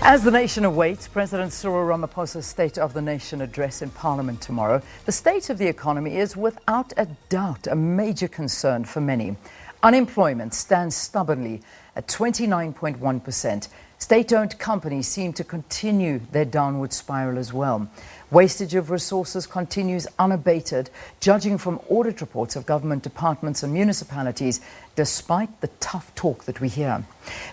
As the nation awaits President Cyril Ramaphosa's State of the Nation address in Parliament tomorrow, the state of the economy is without a doubt a major concern for many. Unemployment stands stubbornly at 29.1%. State-owned companies seem to continue their downward spiral as well. Wastage of resources continues unabated, judging from audit reports of government departments and municipalities, despite the tough talk that we hear.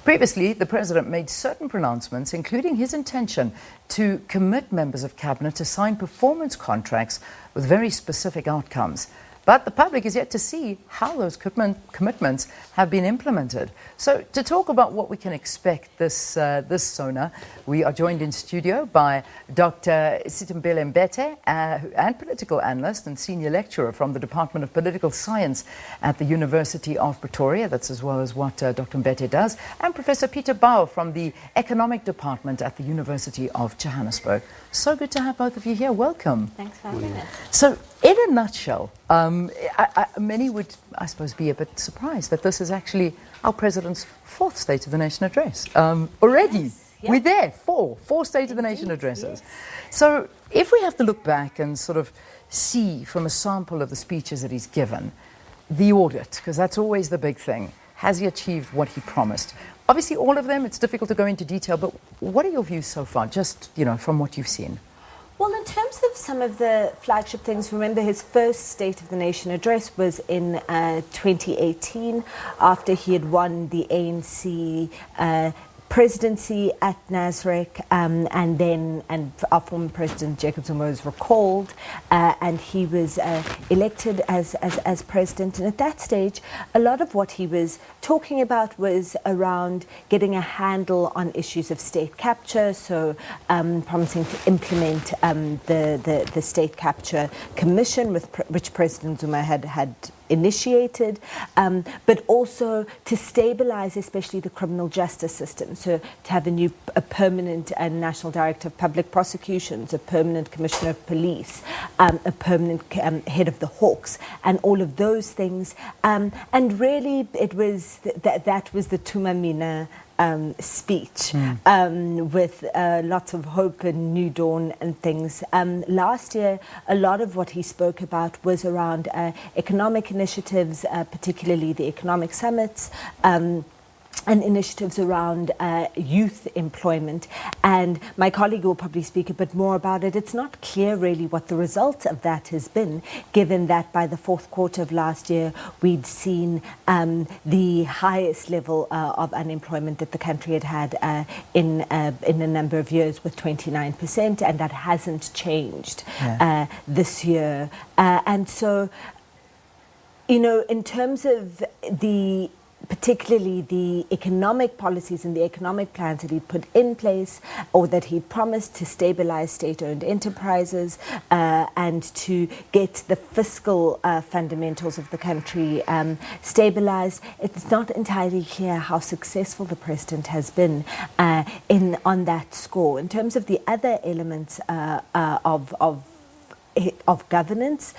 Previously, the President made certain pronouncements, including his intention to commit members of Cabinet to sign performance contracts with very specific outcomes. But the public is yet to see how those commitments have been implemented. So to talk about what we can expect this SONA, we are joined in studio by Dr. Sithembile Mbete, and political analyst and senior lecturer from the Department of Political Science at the University of Pretoria. That's as well as what Dr. Mbete does. And Professor Peter Baur from the Economic Department at the University of Johannesburg. So good to have both of you here. Welcome. Thanks for having us. So in a nutshell, many would, I suppose, be a bit surprised that this is actually our President's fourth State of the Nation address. Already, Yes, yeah. We're there, four State of the Nation addresses. Yes. So if we have to look back and sort of see from a sample of the speeches that he's given, the audit, because that's always the big thing, has he achieved what he promised? Obviously, all of them, it's difficult to go into detail, but what are your views so far, just, from what you've seen? Well, in terms of some of the flagship things, remember his first State of the Nation address was in 2018 after he had won the ANC presidency at Nasrec, and our former president Jacob Zuma was recalled, and he was elected as president. And at that stage, a lot of what he was talking about was around getting a handle on issues of state capture, so promising to implement the state capture commission, which President Zuma had initiated, but also to stabilize especially the criminal justice system. So to have a permanent National Director of Public Prosecutions, a permanent Commissioner of Police, a permanent head of the Hawks, and all of those things. And really it was that was the Tumamina speech, with lots of hope and new dawn and things. Last year, a lot of what he spoke about was around economic initiatives, particularly the economic summits, and initiatives around youth employment. And my colleague will probably speak a bit more about it. It's not clear really what the result of that has been, given that by the fourth quarter of last year, we'd seen the highest level of unemployment that the country had in a number of years, with 29%, and that hasn't changed this year. And so, in terms of particularly the economic policies and the economic plans that he put in place, or that he promised to stabilize state-owned enterprises and to get the fiscal fundamentals of the country stabilized, it's not entirely clear how successful the president has been on that score. In terms of the other elements of governance,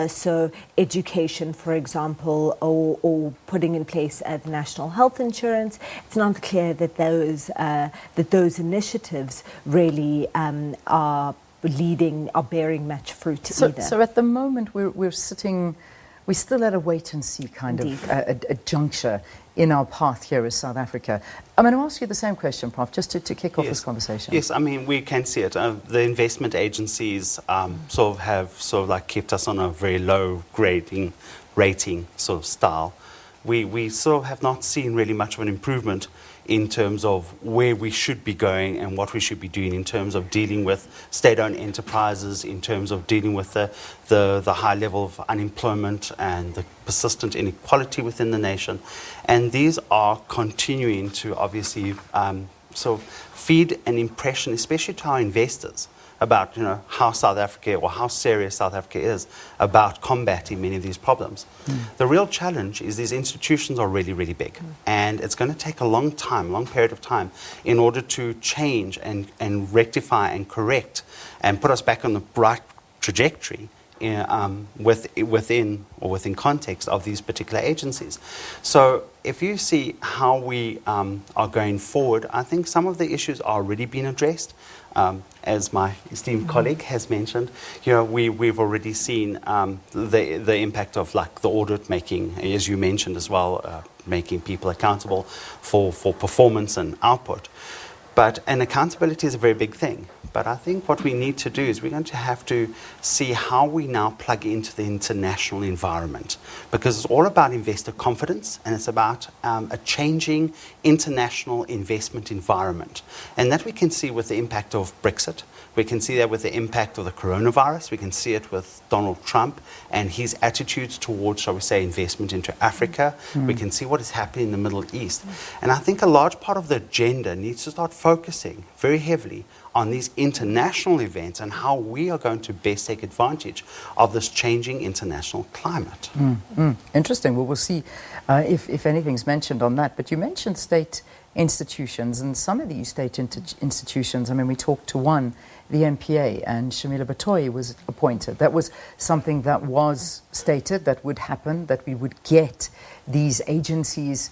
so education, for example, or putting in place the national health insurance, it's not clear that those initiatives really are bearing much fruit either. So at the moment we're still at a wait and see kind of a juncture in our path here as South Africa. I'm going to ask you the same question, Prof, just to kick off this conversation. Yes, I mean, we can see it. The investment agencies have kept us on a very low rating sort of style. We sort of have not seen really much of an improvement in terms of where we should be going and what we should be doing in terms of dealing with state-owned enterprises, in terms of dealing with the high level of unemployment and the persistent inequality within the nation. And these are continuing to obviously sort of feed an impression, especially to our investors, about how South Africa, or how serious South Africa is about combating many of these problems. The real challenge is these institutions are really, really big, and it's going to take a long period of time in order to change and rectify and correct and put us back on the right trajectory within context of these particular agencies. So if you see how we are going forward, I think some of the issues are already being addressed. As my esteemed colleague has mentioned, we've already seen the impact of like the audit making, as you mentioned as well, making people accountable for performance and output. And accountability is a very big thing. But I think what we need to do is we're going to have to see how we now plug into the international environment, because it's all about investor confidence and it's about a changing international investment environment. And that we can see with the impact of Brexit. We can see that with the impact of the coronavirus. We can see it with Donald Trump and his attitudes towards, shall we say, investment into Africa. We can see what is happening in the Middle East. And I think a large part of the agenda needs to start focusing very heavily on these international events and how we are going to best take advantage of this changing international climate. Interesting. Well, we'll see if anything's mentioned on that. But you mentioned state institutions, and some of these state institutions, I mean, we talked to one, the MPA, and Sithembile Mbete was appointed. That was something that was stated that would happen, that we would get these agencies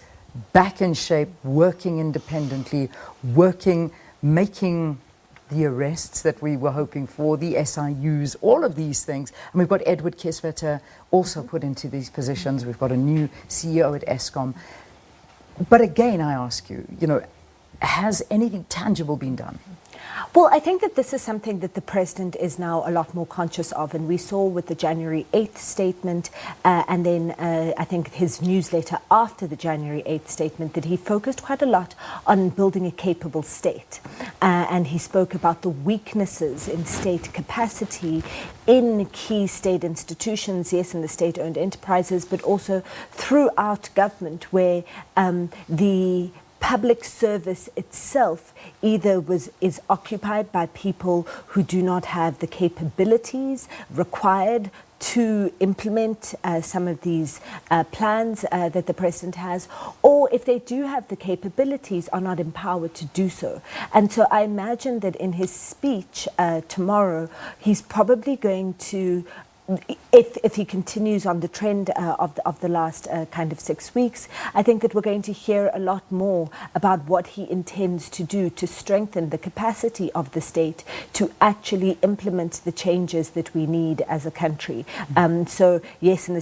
back in shape, working independently, making the arrests that we were hoping for, the SIUs, all of these things. And we've got Edward Kieswetter also put into these positions. We've got a new CEO at Eskom. But again, I ask you, has anything tangible been done? Well, I think that this is something that the president is now a lot more conscious of, and we saw with the January 8th statement and then I think his newsletter after the January 8th statement that he focused quite a lot on building a capable state. And he spoke about the weaknesses in state capacity in key state institutions, yes, in the state-owned enterprises, but also throughout government where the public service itself either is occupied by people who do not have the capabilities required to implement some of these plans that the president has, or if they do have the capabilities, are not empowered to do so. And so I imagine that in his speech tomorrow, he's probably going to, if he continues on the trend of the last kind of 6 weeks, I think that we're going to hear a lot more about what he intends to do to strengthen the capacity of the state to actually implement the changes that we need as a country. So yes, in the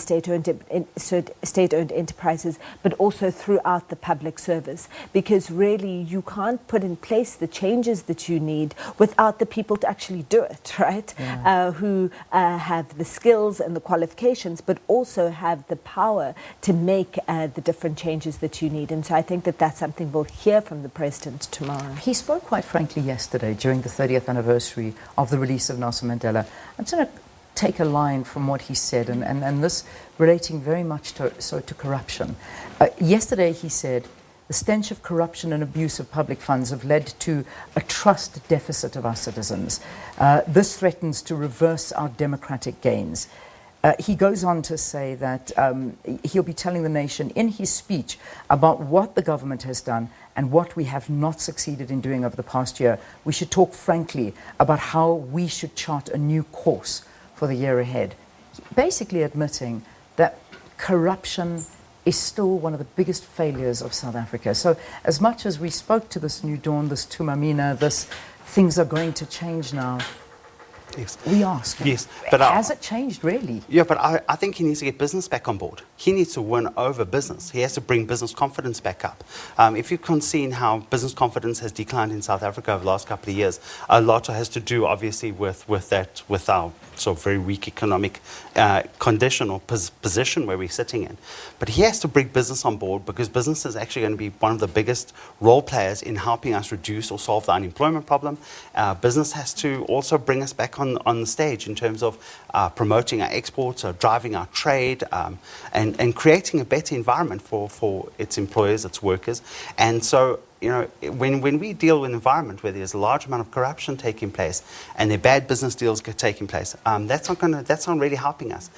state-owned enterprises, but also throughout the public service, because really you can't put in place the changes that you need without the people to actually do it, right? Yeah. Who have the skills and the qualifications, but also have the power to make the different changes that you need. And so I think that that's something we'll hear from the president tomorrow. He spoke quite frankly yesterday during the 30th anniversary of the release of Nelson Mandela. I'm just going to take a line from what he said, and this relating very much to corruption. Yesterday he said, the stench of corruption and abuse of public funds have led to a trust deficit of our citizens. This threatens to reverse our democratic gains. He goes on to say that he'll be telling the nation in his speech about what the government has done and what we have not succeeded in doing over the past year. We should talk frankly about how we should chart a new course for the year ahead. Basically admitting that corruption is still one of the biggest failures of South Africa. So as much as we spoke to this new dawn, this Tumamina, this things are going to change now, yes, we ask, yes, but has it changed really? Yeah, but I think he needs to get business back on board. He needs to win over business. He has to bring business confidence back up. If you can see how business confidence has declined in South Africa over the last couple of years, a lot has to do obviously with our sort of very weak economic condition or position where we're sitting in. But he has to bring business on board, because business is actually going to be one of the biggest role players in helping us reduce or solve the unemployment problem. Business has to also bring us back on the stage in terms of promoting our exports, driving our trade, and creating a better environment for its employers, its workers. And so, when we deal with an environment where there's a large amount of corruption taking place and there are bad business deals taking place, that's not really helping us.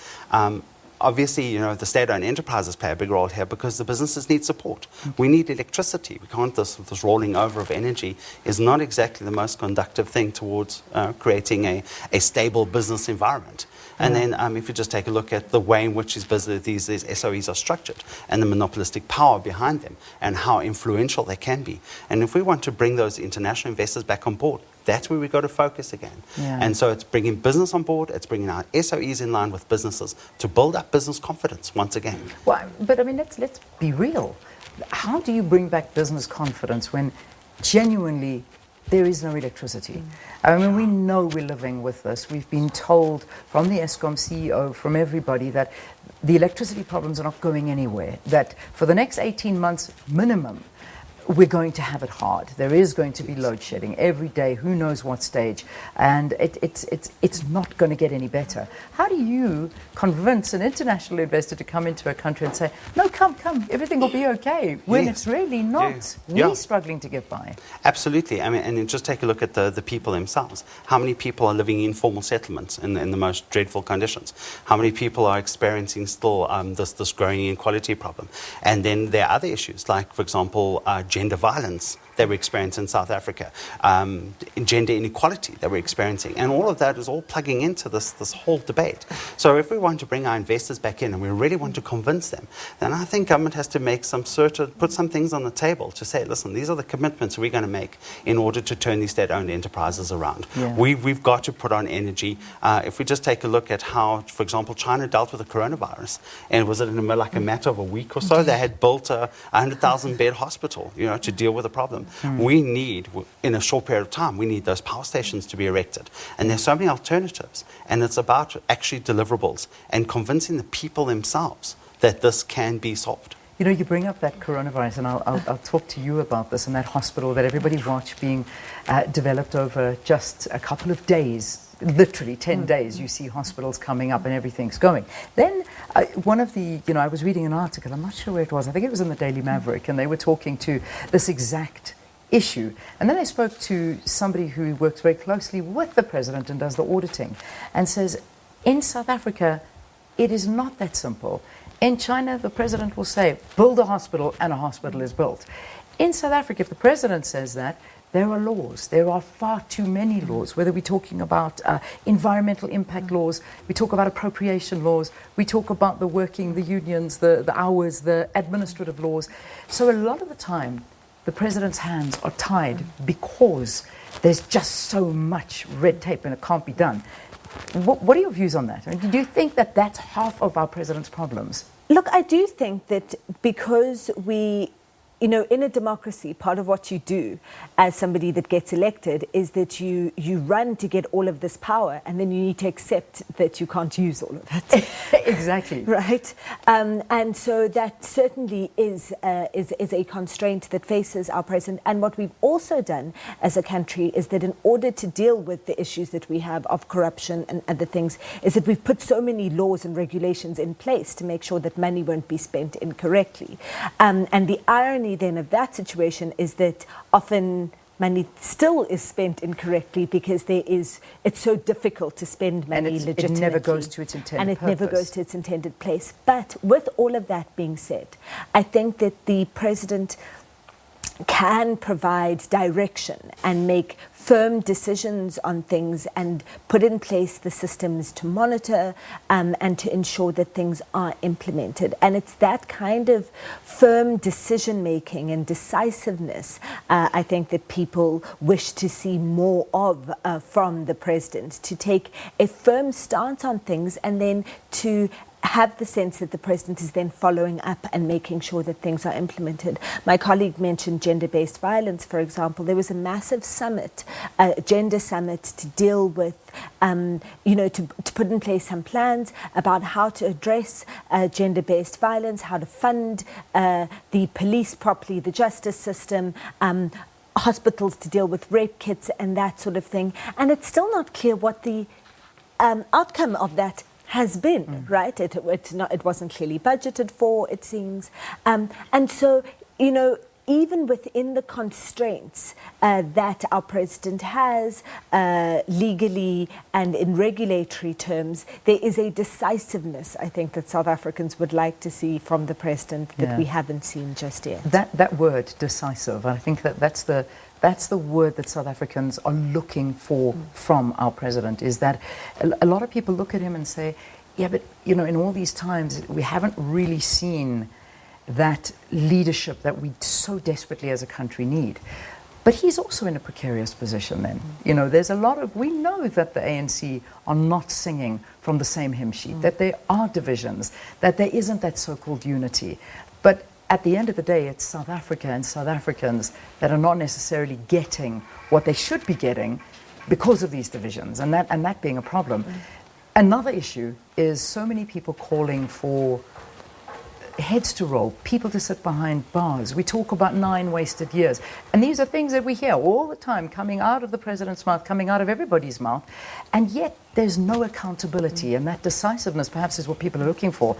Obviously, the state-owned enterprises play a big role here because the businesses need support. We need electricity. We can't, this rolling over of energy is not exactly the most conductive thing towards creating a stable business environment. And then if you just take a look at the way in which these SOEs are structured and the monopolistic power behind them and how influential they can be. And if we want to bring those international investors back on board, that's where we got to focus again. Yeah. And so it's bringing business on board, it's bringing our SOEs in line with businesses to build up business confidence once again. Well, but I mean, let's be real. How do you bring back business confidence when genuinely there is no electricity? I mean, we know we're living with this. We've been told from the Eskom CEO, from everybody, that the electricity problems are not going anywhere, that for the next 18 months minimum, we're going to have it hard. There is going to be load shedding every day, who knows what stage, and it's not going to get any better. How do you convince an international investor to come into a country and say, no, come, everything will be okay, when it's really not? We're struggling to get by. Absolutely. I mean, and just take a look at the people themselves. How many people are living in informal settlements in the most dreadful conditions? How many people are experiencing still this growing inequality problem? And then there are other issues, like, for example, gender violence that we experience in South Africa, gender inequality that we're experiencing, and all of that is all plugging into this whole debate. So if we want to bring our investors back in and we really want to convince them, then I think government has to make put some things on the table to say, listen, these are the commitments we're going to make in order to turn these state-owned enterprises around. Yeah. We've got to put on energy. If we just take a look at how, for example, China dealt with the coronavirus, and was it in a matter of a week or so, they had built a 100,000 bed hospital, to deal with the problem. We need, in a short period of time, we need those power stations to be erected. And there's so many alternatives. And it's about actually deliverables and convincing the people themselves that this can be solved. You bring up that coronavirus, and I'll talk to you about this, and that hospital that everybody watched being developed over just a couple of days. Literally 10 days, you see hospitals coming up and everything's going. Then one of the, I was reading an article, I'm not sure where it was, I think it was in the Daily Maverick, and they were talking to this exact issue. And then I spoke to somebody who works very closely with the president and does the auditing, and says, in South Africa, it is not that simple. In China, the president will say, build a hospital, and a hospital is built. In South Africa, if the president says that, there are laws. There are far too many laws, whether we're talking about environmental impact laws, we talk about appropriation laws, we talk about the working, the unions, the hours, the administrative laws. So a lot of the time, the president's hands are tied because there's just so much red tape and it can't be done. What are your views on that? I mean, do you think that that's half of our president's problems? Look, I do think that because in a democracy, part of what you do as somebody that gets elected is that you run to get all of this power, and then you need to accept that you can't use all of it. Exactly. Right? And so that certainly is a constraint that faces our president. And what we've also done as a country is that in order to deal with the issues that we have of corruption and other things, is that we've put so many laws and regulations in place to make sure that money won't be spent incorrectly. And the irony then of that situation is that often money still is spent incorrectly because it's so difficult to spend money legitimately. It never goes to its intended purpose. Never goes to its intended place. But with all of that being said, I think that the president can provide direction and make firm decisions on things and put in place the systems to monitor and to ensure that things are implemented. And it's that kind of firm decision making and decisiveness I think that people wish to see more of from the president, to take a firm stance on things and then to have the sense that the president is then following up and making sure that things are implemented. My colleague mentioned gender-based violence, for example. There was a massive summit, a gender summit, to deal with, to put in place some plans about how to address gender-based violence, how to fund the police properly, the justice system, hospitals to deal with rape kits and that sort of thing. And it's still not clear what the outcome of that has been, right? It wasn't clearly budgeted for, it seems. And so, even within the constraints that our president has legally and in regulatory terms, there is a decisiveness, I think, that South Africans would like to see from the president that we haven't seen just yet. That word, decisive, I think that's the word that South Africans are looking for from our president, is that a lot of people look at him and say, yeah, but, you know, in all these times, we haven't really seen that leadership that we so desperately as a country need. But he's also in a precarious position then. You know, there's a lot of, we know that the ANC are not singing from the same hymn sheet, that there are divisions, that there isn't that so-called unity. But at the end of the day, it's South Africa and South Africans that are not necessarily getting what they should be getting because of these divisions, and that being a problem. Another issue is so many people calling for heads to roll, people to sit behind bars. We talk about 9 wasted years. And these are things that we hear all the time coming out of the president's mouth, coming out of everybody's mouth. And yet there's no accountability. And that decisiveness perhaps is what people are looking for.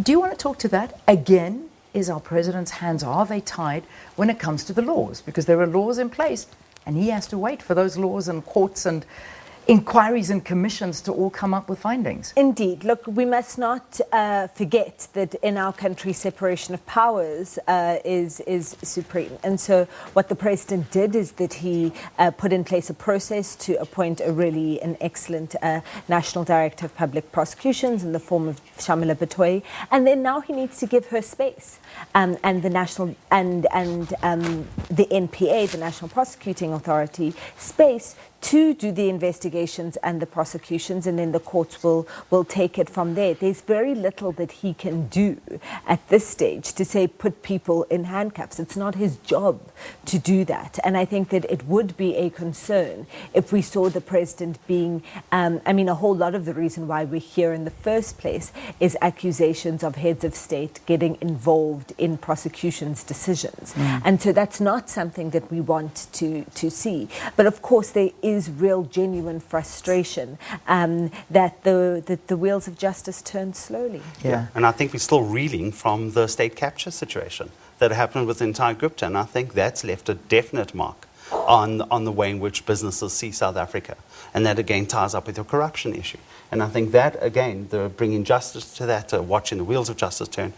Do you want to talk to that? Again, is our president's hands, are they tied when it comes to the laws? Because there are laws in place and he has to wait for those laws and courts and inquiries and commissions to all come up with findings. Indeed. Look, we must not forget that in our country, separation of powers is supreme. And so what the president did is that he put in place a process to appoint an excellent National Director of Public Prosecutions in the form of Sithembile Mbete. And then now he needs to give her space. And the national and the NPA, the National Prosecuting Authority, space to do the investigations and the prosecutions, and then the courts will take it from there. There's very little that he can do at this stage to say put people in handcuffs. It's not his job to do that. And I think that it would be a concern if we saw the president being, a whole lot of the reason why we're here in the first place is accusations of heads of state getting involved in prosecutions decisions. And so that's not something that we want to see. But of course there is real genuine frustration that the wheels of justice turn slowly. Yeah, and I think we're still reeling from the state capture situation that happened with the entire Gupta, and I think that's left a definite mark on the way in which businesses see South Africa. And that again ties up with your corruption issue. And I think that again, the bringing justice to that, watching the wheels of justice turn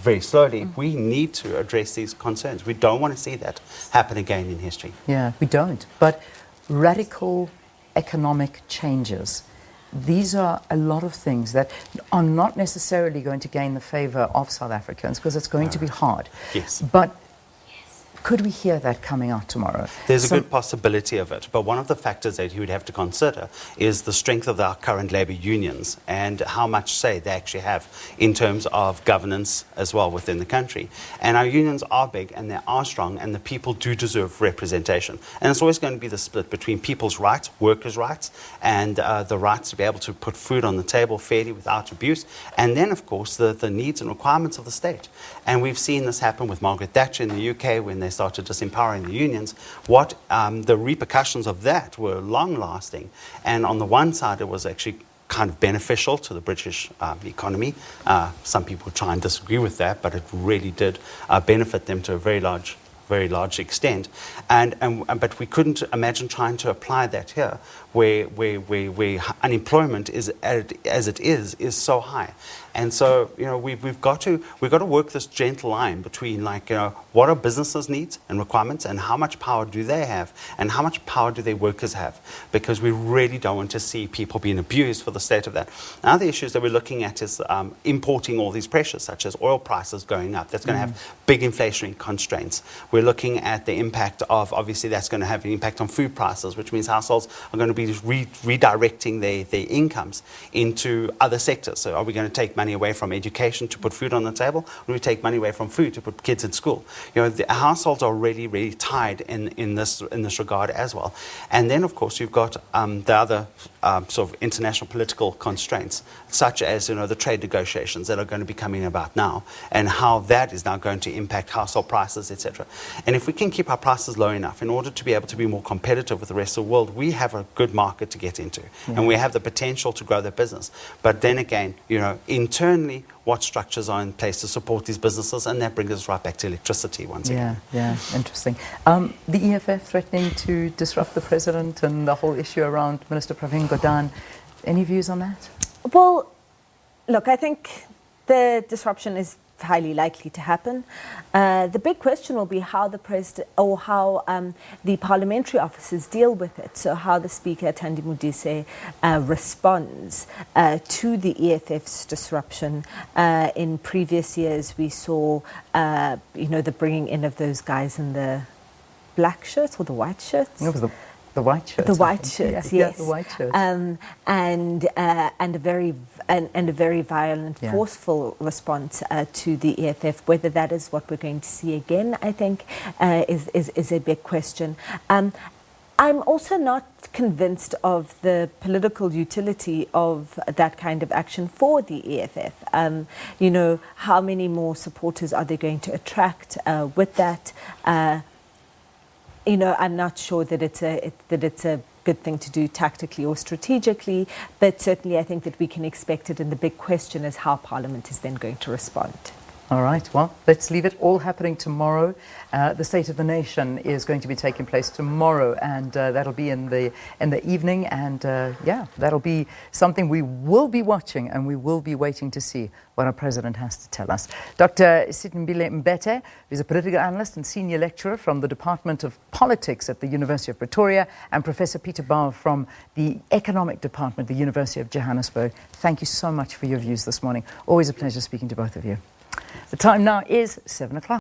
very slowly, we need to address these concerns. We don't want to see that happen again in history. Yeah, we don't. But radical economic changes, these are a lot of things that are not necessarily going to gain the favor of South Africans, because it's going to be hard. Yes. But could we hear that coming out tomorrow? There's a good possibility of it, but one of the factors that you would have to consider is the strength of our current labour unions and how much say they actually have in terms of governance as well within the country. And our unions are big and they are strong, and the people do deserve representation. And it's always going to be the split between people's rights, workers' rights, and the rights to be able to put food on the table fairly without abuse, and then of course the needs and requirements of the state. And we've seen this happen with Margaret Thatcher in the UK when they started disempowering the unions. What the repercussions of that were long-lasting, and on the one side it was actually kind of beneficial to the British economy. Some people try and disagree with that, but it really did benefit them to a very large extent, but we couldn't imagine trying to apply that here, where unemployment is as it is so high. And so, you know, we've got to work this gentle line between, like, you know, what are businesses' needs and requirements, and how much power do they have, and how much power do their workers have? Because we really don't want to see people being abused for the state of that. Now, the issues that we're looking at is importing all these pressures, such as oil prices going up. That's going to have big inflationary constraints. We're looking at the impact of, obviously, that's going to have an impact on food prices, which means households are going to be redirecting their incomes into other sectors. So are we going to take money away from education to put food on the table, or do we take money away from food to put kids in school? You know, the households are really tied in this regard as well. And then, of course, you've got the other sort of international political constraints, such as, you know, the trade negotiations that are going to be coming about now, and how that is now going to impact household prices, etc. And if we can keep our prices low enough in order to be able to be more competitive with the rest of the world, we have a good market to get into, and we have the potential to grow the business. But then again, you know, in internally what structures are in place to support these businesses, and that brings us right back to electricity once again. Yeah, interesting. The EFF threatening to disrupt the president and the whole issue around Minister Pravin Gordhan. Any views on that? Well, look, I think the disruption is highly likely to happen. The big question will be how the president or how the parliamentary officers deal with it. So how the Speaker, Thandi Modise, responds to the EFF's disruption. In previous years, we saw, the bringing in of those guys in the black shirts or the white shirts. It was the white shirts. The white shirts, yes. Yeah, the white shirts. And a very violent, forceful response to the EFF. Whether that is what we're going to see again, I think, is a big question. I'm also not convinced of the political utility of that kind of action for the EFF. How many more supporters are they going to attract with that? I'm not sure that it's a good thing to do tactically or strategically, but certainly I think that we can expect it, and the big question is how Parliament is then going to respond. All right, well, let's leave it all happening tomorrow. The State of the Nation is going to be taking place tomorrow, and that'll be in the evening, and that'll be something we will be watching, and we will be waiting to see what our president has to tell us. Dr. Sithembile Mbete is a political analyst and senior lecturer from the Department of Politics at the University of Pretoria, and Professor Peter Baur from the Economic Department at the University of Johannesburg. Thank you so much for your views this morning. Always a pleasure speaking to both of you. The time now is 7 o'clock.